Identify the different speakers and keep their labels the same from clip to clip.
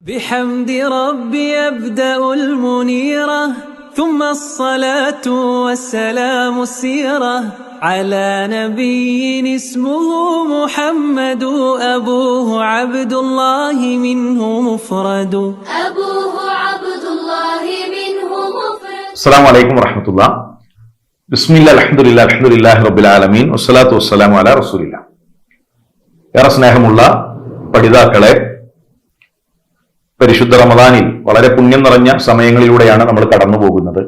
Speaker 1: بحمد ربي أبدأ المنيرة ثم الصلاة والسلام السيرة على نبي اسمه محمد أبوه عبد الله منه مفرد
Speaker 2: السلام عليكم ورحمة الله. بسم الله الحمد لله رب العالمين والصلاة والسلام على رسول الله. ഏറെ സ്നേഹമുള്ള പഠിതാക്കളെ, പരിശുദ്ധ റമദാനിൽ വളരെ പുണ്യം നിറഞ്ഞ സമയങ്ങളിലൂടെയാണ് നമ്മൾ കടന്നു പോകുന്നത്.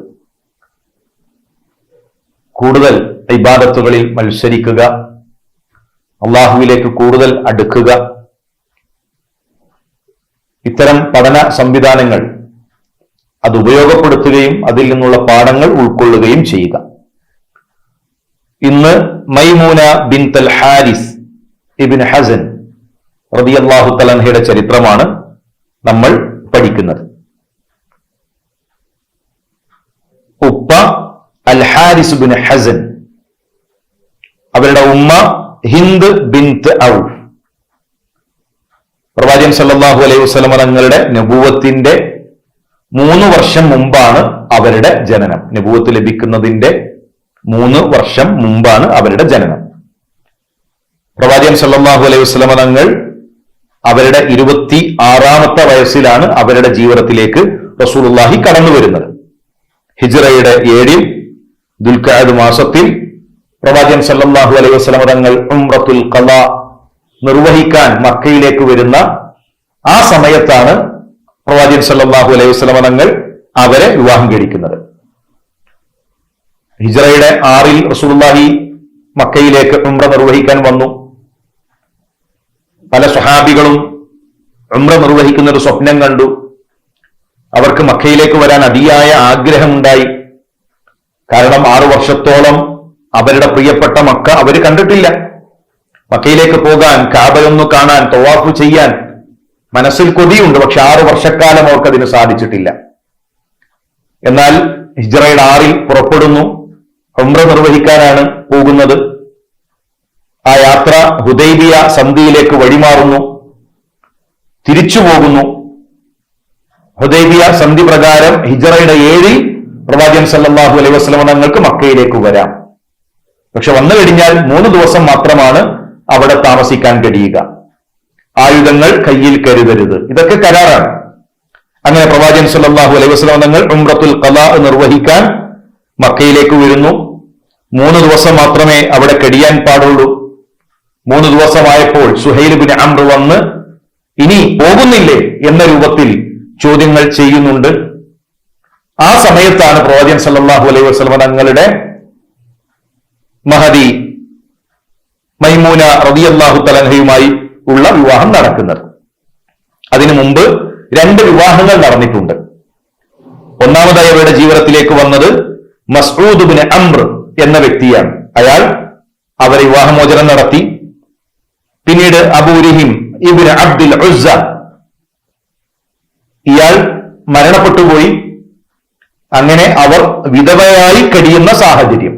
Speaker 2: കൂടുതൽ ഇബാദത്തുകളിൽ മത്സരിക്കുക, അള്ളാഹുവിലേക്ക് കൂടുതൽ അടുക്കുക, ഇത്തരം പഠന സംവിധാനങ്ങൾ അത് ഉപയോഗപ്പെടുത്തുകയും അതിൽ നിന്നുള്ള പാഠങ്ങൾ ഉൾക്കൊള്ളുകയും ചെയ്യുക. ഇന്ന് മൈമൂന ബിൻത് അൽ ഹാരിസ് ഇബ്നു ഹസൻ റളിയല്ലാഹു തആല അൻഹയുടെ ചരിത്രമാണ് നമ്മൾ പഠിക്കുന്നത്. ഉപ്പ അൽ ഹാരിസ് ഇബ്നു ഹസൻ, അവരുടെ ഉമ്മ ഹിന്ദ് ബിൻത് ഔഫ്. പ്രവാചകൻ സല്ലല്ലാഹു അലൈഹി വസല്ലം തങ്ങളുടെ നബുവത്തിന്റെ 3 വർഷം മുമ്പാണ് അവരുടെ ജനനം. നബുവത്ത് ലഭിക്കുന്നതിന്റെ 3 വർഷം മുമ്പാണ് അവരുടെ ജനനം. പ്രവാചകൻ സല്ലല്ലാഹു അലൈഹി വസല്ലം തങ്ങൾ അവരുടെ 26ാമത്തെ വയസ്സിലാണ് അവരുടെ ജീവിതത്തിലേക്ക് റസൂലുള്ളാഹി കടന്നു വരുന്നത്. ഹിജ്റയുടെ 7 ദുൽഖഅദ് മാസത്തിൽ പ്രവാചകൻ സല്ലല്ലാഹു അലൈഹി വസല്ലം തങ്ങൾ ഉംറത്തുൽ ഖളാ നിർവഹിക്കാൻ മക്കയിലേക്ക് വരുന്ന ആ സമയത്താണ് പ്രവാചകൻ സല്ലല്ലാഹു അലൈഹി വസല്ലം തങ്ങൾ അവരെ വിവാഹം കഴിക്കുന്നത്. ഹിജ്റയുടെ 6 റസൂലുള്ളാഹി മക്കയിലേക്ക് ഉംറ നിർവഹിക്കാൻ വന്നു. പല സ്വഹാബികളും ഉംറ നിർവഹിക്കുന്ന ഒരു സ്വപ്നം കണ്ടു. അവർക്ക് മക്കയിലേക്ക് വരാൻ അതിയായ ആഗ്രഹമുണ്ടായി. കാരണം 6 വർഷത്തോളം അവരുടെ പ്രിയപ്പെട്ട മക്ക അവർ കണ്ടിട്ടില്ല. മക്കയിലേക്ക് പോകാൻ, കാബയൊന്നു കാണാൻ, തവാഫ് ചെയ്യാൻ മനസ്സിൽ കൊതിയുണ്ട്. പക്ഷെ 6 വർഷക്കാലം അവർക്കതിന് സാധിച്ചിട്ടില്ല. എന്നാൽ ഹിജ്റയുടെ 6 പുറപ്പെടുന്നു. ഉംറ നിർവഹിക്കാനാണ് പോകുന്നത്. ആ യാത്ര ഹുദൈബിയ സന്ധിയിലേക്ക് വഴിമാറുന്നു, തിരിച്ചു പോകുന്നു. ഹുദൈബിയ സന്ധി പ്രകാരം ഹിജ്റയുടെ 7 പ്രവാചകൻ സല്ലല്ലാഹു അലൈഹി വസല്ലം തങ്ങൾക്ക് മക്കയിലേക്ക് വരാം. പക്ഷെ വന്നു കഴിഞ്ഞാൽ 3 ദിവസം മാത്രമാണ് അവിടെ താമസിക്കാൻ കഴിയുക. ആയുധങ്ങൾ കയ്യിൽ കരുതരുത്. ഇതൊക്കെ കരാറാണ്. അങ്ങനെ പ്രവാചകൻ സല്ലല്ലാഹു അലൈഹി വസല്ലം തങ്ങൾ ഉംറത്തുൽ ഖളാ നിർവഹിക്കാൻ മക്കയിലേക്ക് വരുന്നു. 3 ദിവസം മാത്രമേ അവിടെ കഴിയാൻ പാടുള്ളൂ. 3 ദിവസമായപ്പോൾ സുഹൈൽ ബിൻ അംർ വന്ന് ഇനി പോകുന്നില്ലേ എന്ന രൂപത്തിൽ ചോദ്യങ്ങൾ ചെയ്യുന്നുണ്ട്. ആ സമയത്താണ് പ്രവാചകൻ സല്ലല്ലാഹു അലൈഹി വസല്ലം തങ്ങളുടെ മഹദി മൈമൂന റളിയല്ലാഹു തആല അൻഹയുമായി ഉള്ള വിവാഹം നടക്കുന്നത്. അതിനു മുമ്പ് 2 വിവാഹങ്ങൾ നടന്നിട്ടുണ്ട്. ഒന്നാമതായി അവരുടെ ജീവിതത്തിലേക്ക് വന്നത് മസ്ഊദ് ബിൻ അംർ എന്ന വ്യക്തിയാണ്. അയാൾ അവരെ വിവാഹമോചനം നടത്തി. പിന്നീട് അബൂ രഹിം ഇബ്നു അബ്ദുൽ ഉസ്സ, ഇയാൾ മരണപ്പെട്ടുപോയി. അങ്ങനെ അവർ വിധവയായി കഴിയുന്ന സാഹചര്യം.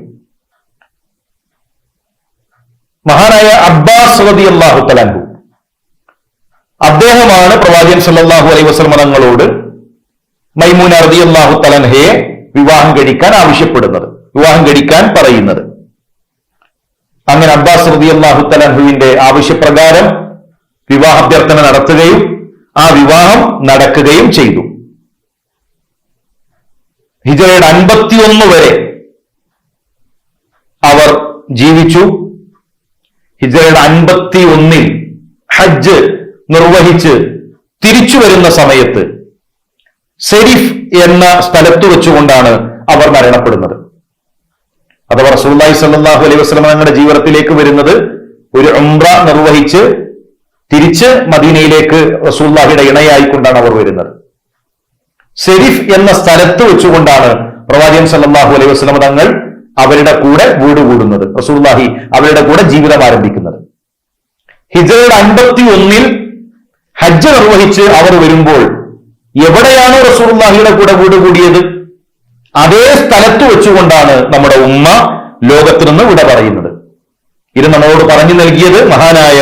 Speaker 2: മഹാനായ അബ്ബാസ് റളിയല്ലാഹു തആല അൻഹു, അദ്ദേഹമാണ് പ്രവാചകൻ സല്ലല്ലാഹു അലൈഹി വസല്ലം തങ്ങളോട് മൈമൂന റളിയല്ലാഹു തആല അൻഹയെ വിവാഹം കഴിക്കാൻ ആവശ്യപ്പെടുന്നത്, വിവാഹം കഴിക്കാൻ പറയുന്നത്. അങ്ങനെ അബ്ബാസ് റളിയല്ലാഹു തആല അൻഹുവിന്റെ ആവശ്യപ്രകാരം വിവാഹാഭ്യർത്ഥന നടത്തുകയും ആ വിവാഹം നടക്കുകയും ചെയ്തു. ഹിജ്റയുടെ 51 വരെ അവർ ജീവിച്ചു. ഹിജ്റയുടെ 51-ൽ ഹജ്ജ് നിർവഹിച്ച് തിരിച്ചു വരുന്ന സമയത്ത് സെരിഫ് എന്ന സ്ഥലത്ത് വെച്ചുകൊണ്ടാണ് അവർ മരണപ്പെടുന്നത്. അഥവാ റസൂലുള്ളാഹി സ്വല്ലല്ലാഹു അലൈഹി വസല്ലം തങ്ങളുടെ ജീവിതത്തിലേക്ക് വരുന്നത് ഒരു ഉംറ നിർവഹിച്ച് തിരിച്ച് മദീനയിലേക്ക് റസൂലുള്ളാഹിയുടെ ഇണയായിക്കൊണ്ടാണ് അവർ വരുന്നത്. സെരിഫ് എന്ന സ്ഥലത്ത് വെച്ചുകൊണ്ടാണ് പ്രവാചകൻ സല്ലല്ലാഹു അലൈഹി വസല്ലം തങ്ങൾ അവരുടെ കൂടെ വീട് കൂടുന്നത്, റസൂലുള്ളാഹി അവരുടെ കൂടെ ജീവിതം ആരംഭിക്കുന്നത്. ഹിജ്റയുടെ 51-ൽ ഹജ്ജ് നിർവഹിച്ച് അവർ വരുമ്പോൾ എവിടെയാണോ റസൂലുള്ളാഹിയുടെ കൂടെ വീട് കൂടിയത് അതേ സ്ഥലത്ത് വെച്ചുകൊണ്ടാണ് നമ്മുടെ ഉമ്മ ലോകത്ത് നിന്ന് വിട പറയുന്നത്. ഇത് നമ്മളോട് പറഞ്ഞു നൽകിയത് മഹാനായ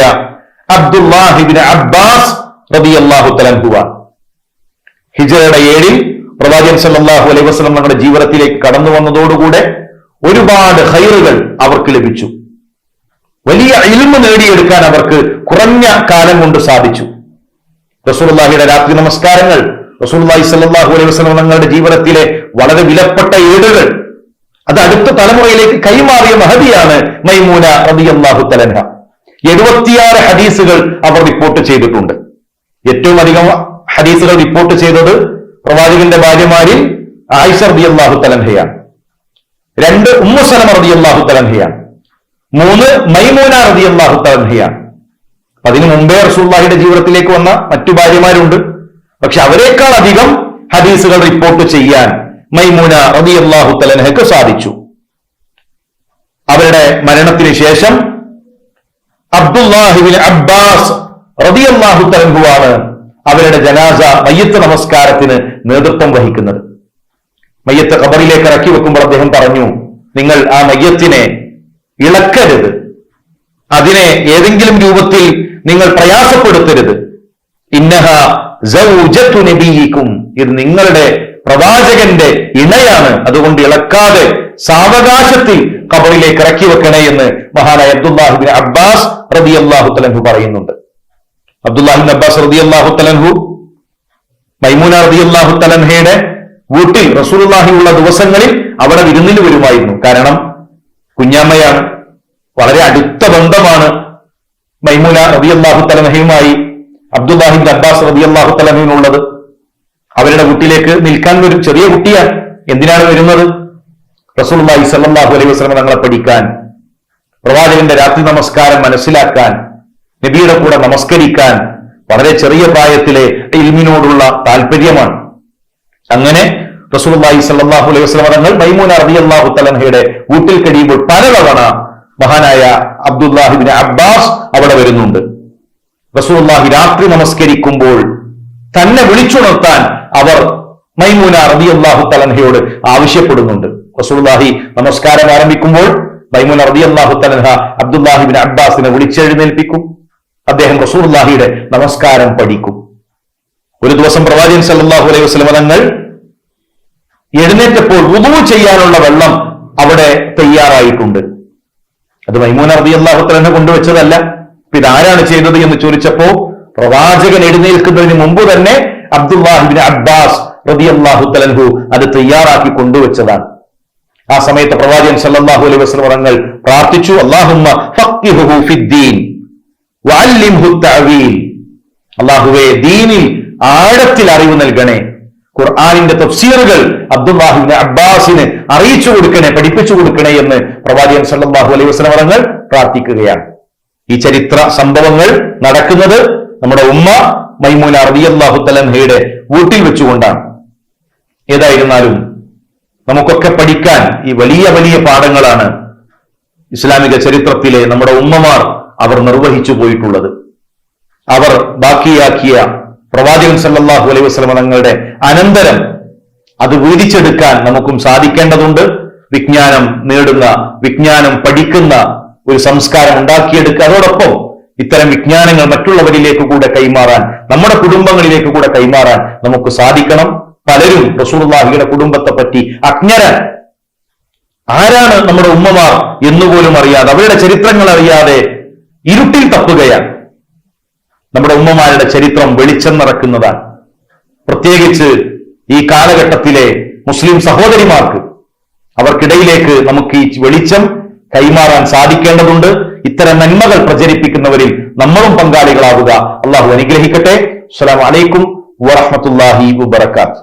Speaker 2: അബ്ദുല്ലാഹി ഇബ്നു അബ്ബാസ് റളിയല്ലാഹു തആല അൻഹു. ഹിജ്റയുടെ 7 പ്രവാചകൻ സല്ലല്ലാഹു അലൈഹി വസല്ലം നമ്മുടെ ജീവിതത്തിലേക്ക് കടന്നു വന്നതോടുകൂടെ ഒരുപാട് ഖൈറുകൾ അവർക്ക് ലഭിച്ചു. വലിയ ഇൽമ് നേടിയെടുക്കാൻ അവർക്ക് കുറഞ്ഞ കാലം കൊണ്ട് സാധിച്ചു. റസൂലുള്ളാഹിയുടെ രാത്രി നമസ്കാരങ്ങൾ, റസൂലുള്ളാഹി സ്വല്ലല്ലാഹു അലൈഹി വസല്ലം തങ്ങളുടെ ജീവിതത്തിലെ വളരെ വിലപ്പെട്ട ഏടുകൾ, അത് അടുത്ത തലമുറയിലേക്ക് കൈമാറിയ മഹദിയാണ് മൈമൂന റളിയല്ലാഹു തആല അൻഹ. 76 ഹദീസുകൾ അവർ റിപ്പോർട്ട് ചെയ്തിട്ടുണ്ട്. ഏറ്റവും അധികം ഹദീസുകൾ റിപ്പോർട്ട് ചെയ്തത് പ്രവാചകന്റെ ഭാര്യമാരിൽ ആയിഷ റളിയല്ലാഹു തആല അൻഹയാണ്. 2 ഉമ്മു സലമ റളിയല്ലാഹു തആല അൻഹയാണ്. 3 മൈമൂന റളിയല്ലാഹു തആല അൻഹയാണ്. അതിനു മുമ്പേ റസൂലുള്ളാഹിയുടെ ജീവിതത്തിലേക്ക് വന്ന മറ്റു ഭാര്യമാരുണ്ട്. പക്ഷെ അവരെക്കാൾ അധികം ഹദീസുകൾ റിപ്പോർട്ട് ചെയ്യാൻ മൈമൂന റളിയല്ലാഹു തആല അൻഹയ്ക്ക് സാധിച്ചു. അവരുടെ മരണത്തിന് ശേഷം അബ്ദുല്ലാഹി ഇബ്നു അബ്ബാസ് റളിയല്ലാഹു തആല അൻഹുവാണ് അവരുടെ ജനാസ മയ്യത്ത് നമസ്കാരത്തിന് നേതൃത്വം വഹിക്കുന്നത്. മയ്യത്ത് ഖബറിലേക്ക് ഇറക്കി വെക്കുമ്പോൾ അദ്ദേഹം പറഞ്ഞു, നിങ്ങൾ ആ മയ്യത്തിനെ ഇളക്കരുത്, അതിനെ ഏതെങ്കിലും രൂപത്തിൽ നിങ്ങൾ പ്രയാസപ്പെടുത്തരുത്. ഇന്നഹ സൗജത്തു നബിയിക്കും, ഇത് നിങ്ങളുടെ പ്രവാചകന്റെ ഇണയാണ്, അതുകൊണ്ട് ഇളക്കാതെ സാവകാശത്തിൽ ഖബറിലേക്ക് ഇറക്കി വെക്കണേ എന്ന് മഹാനായ അബ്ദുല്ലാഹി ഇബ്നു അബ്ബാസ് റളിയല്ലാഹു തആല അൻഹു പറയുന്നുണ്ട്. അബ്ദുല്ലാഹി ഇബ്നു അബ്ബാസ് റളിയല്ലാഹു തആല അൻഹു മൈമൂന റളിയല്ലാഹു തആല അൻഹയുടെ വീട്ടിൽ റസൂലുള്ളാഹി ഉള്ള ദിവസങ്ങളിൽ അവിടെ വിരുന്നിൽ വരുമായിരുന്നു. കാരണം കുഞ്ഞാമ്മയാണ്, വളരെ അടുത്ത ബന്ധമാണ് മൈമൂന റളിയല്ലാഹു തആല അൻഹയുമായി അബ്ദുല്ലാഹി ഇബ്നു അബ്ബാസ് റളിയല്ലാഹു തആല അൻഹുവിനുള്ളത്. അവരുടെ വീട്ടിലേക്ക് നിൽക്കാൻ ഒരു ചെറിയ കുട്ടിയാണ്. എന്തിനാണ് വരുന്നത്? റസൂലുള്ളാഹി സ്വല്ലല്ലാഹു അലൈഹി വസല്ലം തങ്ങളെ പഠിക്കാൻ, പ്രവാചകന്റെ രാത്രി നമസ്കാരം മനസ്സിലാക്കാൻ, നബിയുടെ കൂടെ നമസ്കരിക്കാൻ, വളരെ ചെറിയ പ്രായത്തിലെ ഇൽമിനോടുള്ള താല്പര്യമാണ്. അങ്ങനെ റസൂലുള്ളാഹി സ്വല്ലല്ലാഹു അലൈഹി വസല്ലം തങ്ങൾ മൈമൂന റളിയല്ലാഹു തആല അൻഹയുടെ വീട്ടിൽ കഴിയുമ്പോൾ പലതവണ മഹാനായ അബ്ദുല്ലാഹി ഇബ്നു അബ്ബാസ് അവിടെ വരുന്നുണ്ട്. റസൂലുള്ളാഹി രാത്രി നമസ്കരിക്കുമ്പോൾ തന്നെ വിളിച്ചുണർത്താൻ അവർ മൈമൂന റളിയല്ലാഹു തആല അൻഹയോട് ആവശ്യപ്പെടുന്നുണ്ട്. റസൂലുള്ളാഹി നമസ്കാരം ആരംഭിക്കുമ്പോൾ മൈമൂന റളിയല്ലാഹു തആല അൻഹ അബ്ദുല്ലാഹി ഇബ്നു അബ്ബാസിനെ വിളിച്ചെഴുന്നേൽപ്പിക്കും. അദ്ദേഹം റസൂലുള്ളാഹിയുടെ നമസ്കാരം പഠിക്കും. ഒരു ദിവസം പ്രവാചകൻ സല്ലല്ലാഹു അലൈഹി വസല്ലം തങ്ങൾ എഴുന്നേറ്റപ്പോൾ വുളൂ ചെയ്യാനുള്ള വെള്ളം അവിടെ തയ്യാറായിട്ടുണ്ട്. അത് മൈമൂന റളിയല്ലാഹു തആല അൻഹ കൊണ്ടുവച്ചതല്ല. ഇതാരാണ് ചെയ്തത് എന്ന് ചോദിച്ചപ്പോ പ്രവാചകൻ എഴുന്നേൽക്കുന്നതിന് മുമ്പ് തന്നെ അബ്ദുല്ലാഹി ഇബ്നു അബ്ബാസ് റളിയല്ലാഹു തആല അൻഹു അത് തയ്യാറാക്കി കൊണ്ടുവച്ചതാണ്. ആ സമയത്ത് പ്രവാചകൻ സല്ലല്ലാഹു അലൈഹി വസല്ലം തങ്ങൾ പ്രാർത്ഥിച്ചു, അല്ലാഹുമ്മ ഫഖിഹുഹു ഫിദ്ദീൻ വഅല്ലിംഹു തഅവീൽ. അല്ലാഹുവേ, ദീനിൽ ആഴത്തിൽ അറിവ് നൽകണേ, ഖുർആനിന്റെ തഫ്സീറുകൾ അബ്ദുല്ലാഹി ഇബ്നു അബ്ബാസിന് അറിയിച്ചു കൊടുക്കണേ, പഠിപ്പിച്ചു കൊടുക്കണേ എന്ന് പ്രവാചകൻ സല്ലല്ലാഹു അലൈഹി വസല്ലം തങ്ങൾ പ്രാർത്ഥിക്കുകയാണ്. ഈ ചരിത്ര സംഭവങ്ങൾ നടക്കുന്നത് നമ്മുടെ ഉമ്മ മൈമൂന റളിയല്ലാഹു തആല അൻഹയുടെ വീട്ടിൽ വെച്ചുകൊണ്ടാണ്. ഏതായിരുന്നാലും നമുക്കൊക്കെ പഠിക്കാൻ ഈ വലിയ വലിയ പാഠങ്ങളാണ് ഇസ്ലാമിക ചരിത്രത്തിലെ നമ്മുടെ ഉമ്മമാർ അവർ നിർവഹിച്ചു പോയിട്ടുള്ളത്. അവർ ബാക്കിയാക്കിയ പ്രവാചകൻ സല്ലല്ലാഹു അലൈഹി വസല്ലം തങ്ങളുടെ അനന്തരം അത് വീതിച്ചെടുക്കാൻ നമുക്കും സാധിക്കേണ്ടതുണ്ട്. വിജ്ഞാനം നേടുന്ന, വിജ്ഞാനം പഠിക്കുന്ന ഒരു സംസ്കാരം ഉണ്ടാക്കിയെടുക്കുക. അതോടൊപ്പം ഇത്തരം വിജ്ഞാനങ്ങൾ മറ്റുള്ളവരിലേക്ക് കൂടെ കൈമാറാൻ, നമ്മുടെ കുടുംബങ്ങളിലേക്ക് കൂടെ കൈമാറാൻ നമുക്ക് സാധിക്കണം. പലരും റസൂലുള്ളാഹിയുടെ കുടുംബത്തെ പറ്റി അജ്ഞരാൻ, ആരാണ് നമ്മുടെ ഉമ്മമാർ എന്നുപോലും അറിയാതെ, അവരുടെ ചരിത്രങ്ങൾ അറിയാതെ ഇരുട്ടിൽ തപ്പുകയാണ്. നമ്മുടെ ഉമ്മമാരുടെ ചരിത്രം വെളിച്ചം നിറക്കുന്നതാണ്. പ്രത്യേകിച്ച് ഈ കാലഘട്ടത്തിലെ മുസ്ലിം സഹോദരിമാർക്ക്, അവർക്കിടയിലേക്ക് നമുക്ക് ഈ വെളിച്ചം കൈമാറാൻ സാധിക്കേണ്ടതുണ്ട്. ഇത്തരം നന്മകൾ പ്രചരിപ്പിക്കുന്നവരിൽ നമ്മളും പങ്കാളികളാവുക. അള്ളാഹു അനുഗ്രഹിക്കട്ടെ. അസ്സലാമു അലൈക്കും വറഹ്മത്തുള്ളാഹി വബറകാതുഹു.